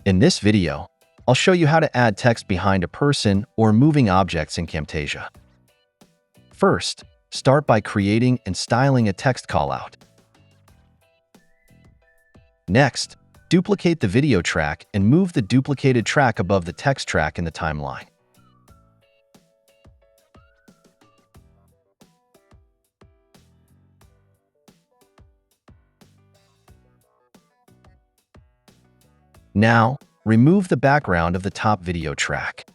In this video, I'll show you how to add text behind a person or moving objects in Camtasia. First, start by creating and styling a text callout. Next, duplicate the video track and move the duplicated track above the text track in the timeline. Now, remove the background of the top video track.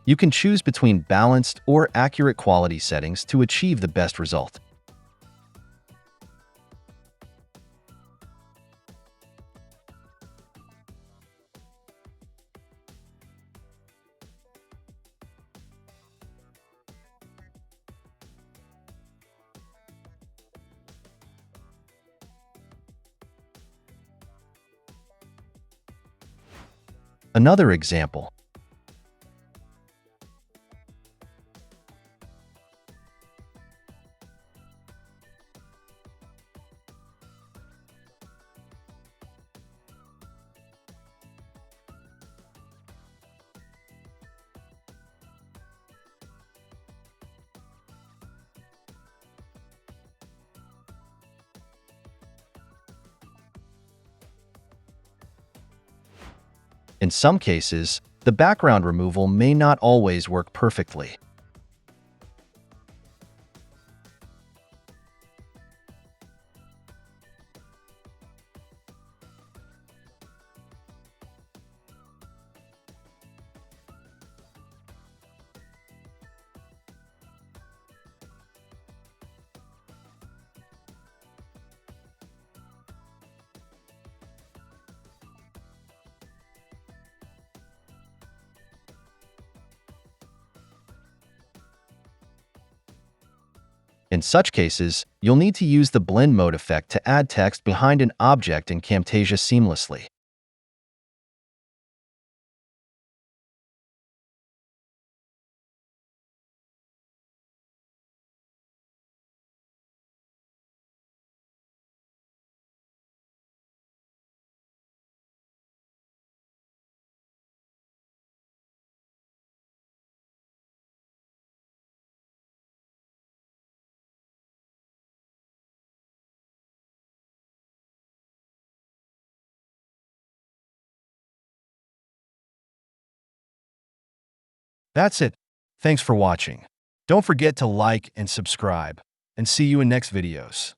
You can choose between balanced or accurate quality settings to achieve the best result. Another example. In some cases, the background removal may not always work perfectly. In such cases, you'll need to use the blend mode effect to add text behind an object in Camtasia seamlessly. That's it. Thanks for watching. Don't forget to like and subscribe, and see you in next videos.